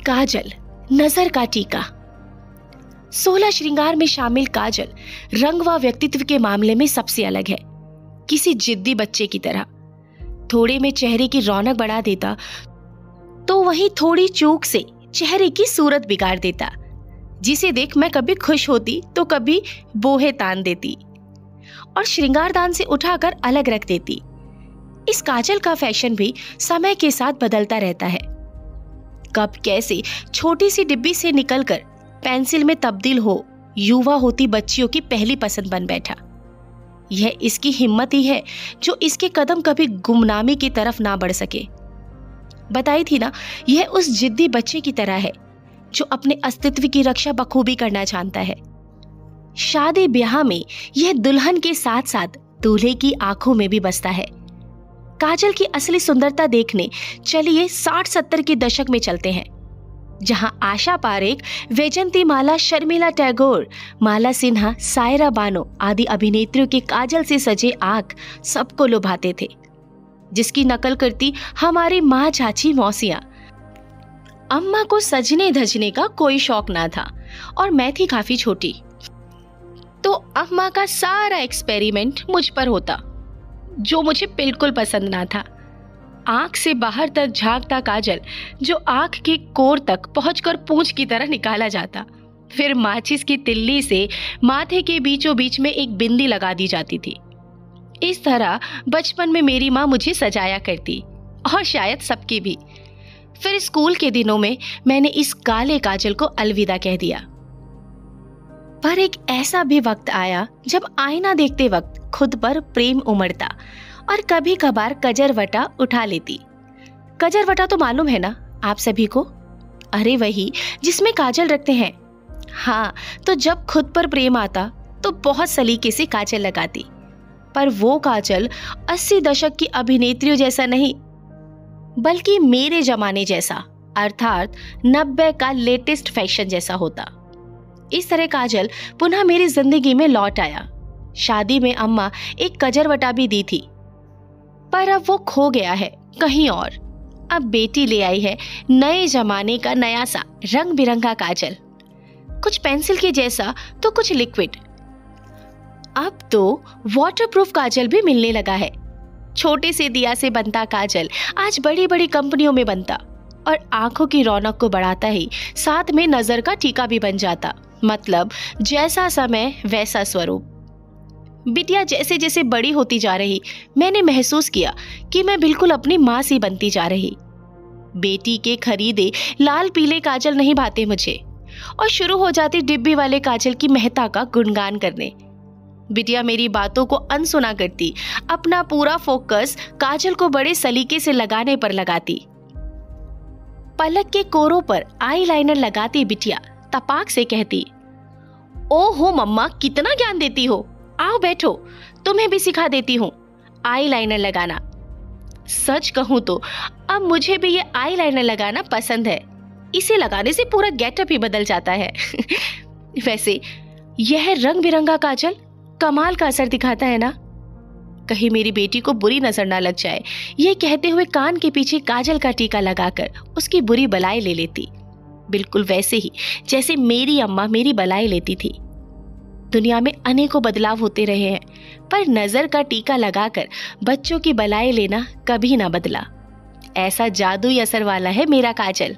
काजल, नजर का टीका। 16 श्रृंगार में शामिल काजल रंग व व्यक्तित्व के मामले में सबसे अलग है। किसी जिद्दी बच्चे की तरह थोड़े में चेहरे की रौनक बढ़ा देता तो वहीं थोड़ी चूक से चेहरे की सूरत बिगाड़ देता, जिसे देख मैं कभी खुश होती तो कभी बोहे तान देती और श्रृंगारदान से उठाकर अलग रख देती। इस काजल का फैशन भी समय के साथ बदलता रहता है। कब कैसे छोटी सी डिब्बी से निकलकर पेंसिल में तब्दील हो युवा होती बच्चियों की पहली पसंद बन बैठा। यह इसकी हिम्मत ही है जो इसके कदम कभी गुमनामी की तरफ ना बढ़ सके। बताई थी ना, यह उस जिद्दी बच्चे की तरह है जो अपने अस्तित्व की रक्षा बखूबी करना जानता है। शादी ब्याह में यह दुल्हन के साथ साथ दूल्हे की आंखों में भी बसता है। काजल की असली सुंदरता देखने चलिए 60-70 के दशक में चलते हैं, जहां आशा पारेख, वैजंती माला, शर्मिला टैगोर, माला सिन्हा, सायरा बानो आदि अभिनेत्रियों के काजल से सजे आंख सबको लुभाते थे, जिसकी नकल करती हमारी माँ, चाची, मौसियां। अम्मा को सजने धजने का कोई शौक ना था और मैं थी काफी छोटी, तो अम्मा का सारा एक्सपेरिमेंट मुझ पर होता, जो मुझे बिल्कुल पसंद ना था। आंख से बाहर तक झांकता काजल जो आंख के कोर तक पहुंचकर पूंछ की तरह निकाला जाता, फिर माचिस की तिल्ली से माथे के बीचों बीच में एक बिंदी लगा दी जाती थी। इस तरह बचपन में मेरी माँ मुझे सजाया करती और शायद सबकी भी। फिर स्कूल के दिनों में मैंने इस काले काजल को अलविदा कह दिया। पर एक ऐसा भी वक्त आया जब आईना देखते वक्त खुद पर प्रेम उमड़ता और कभी कभार कजरवटा उठा लेती। कजरवटा तो मालूम है ना आप सभी को? अरे वही जिसमें काजल रखते हैं। हाँ, तो जब खुद पर प्रेम आता तो बहुत सलीके से काजल लगाती, पर वो काजल 80 दशक की अभिनेत्रियों जैसा नहीं, बल्कि मेरे जमाने जैसा, अर्थात 90 का लेटेस्ट फैशन जैसा होता। इस तरह काजल पुनः मेरी जिंदगी में लौट आया। शादी में अम्मा एक कजरवटा भी दी थी, पर अब वो खो गया है कहीं और। अब बेटी ले आई है नए जमाने का नया सा रंग बिरंगा काजल, कुछ पेंसिल के जैसा तो कुछ लिक्विड। अब तो वाटरप्रूफ काजल भी मिलने लगा है। छोटे से दिया से बनता काजल आज बड़ी बड़ी कंपनियों में बनता और आंखों की रौनक को बढ़ाता ही साथ में नजर का टीका भी बन जाता। मतलब जैसा समय वैसा स्वरूप। बिटिया जैसे जैसे बड़ी होती जा रही, मैंने महसूस किया कि मैं बिल्कुल अपनी माँ सी बनती जा रही। बेटी के खरीदे लाल पीले काजल नहीं भाते मुझे, और शुरू हो जाती डिब्बी वाले काजल की महत्ता का गुणगान करने। बिटिया मेरी बातों को अनसुना करती, अपना पूरा फोकस काजल को बड़े सलीके से लगाने पर लगाती। पलक के कोरों पर आईलाइनर लगाती बिटिया तपाक से कहती, ओहो मम्मा कितना ज्ञान देती हो, आओ बैठो, तुम्हें भी सिखा देती हूँ आईलाइनर लगाना। सच कहूँ तो अब मुझे भी ये आईलाइनर लगाना पसंद है। इसे लगाने से पूरा गेटअप ही बदल जाता है। वैसे यह रंग बिरंगा काजल कमाल का असर दिखाता है ना? कहीं मेरी बेटी को बुरी नजर ना लग जाए, ये कहते हुए कान के पीछे काजल का टीका लगाकर उसकी बुरी बलाई ले लेती, बिल्कुल वैसे ही जैसे मेरी अम्मा मेरी बलाई लेती थी। दुनिया में अनेकों बदलाव होते रहे हैं, पर नजर का टीका लगाकर बच्चों की बलाई लेना कभी ना बदला। ऐसा जादुई असर वाला है मेरा काजल।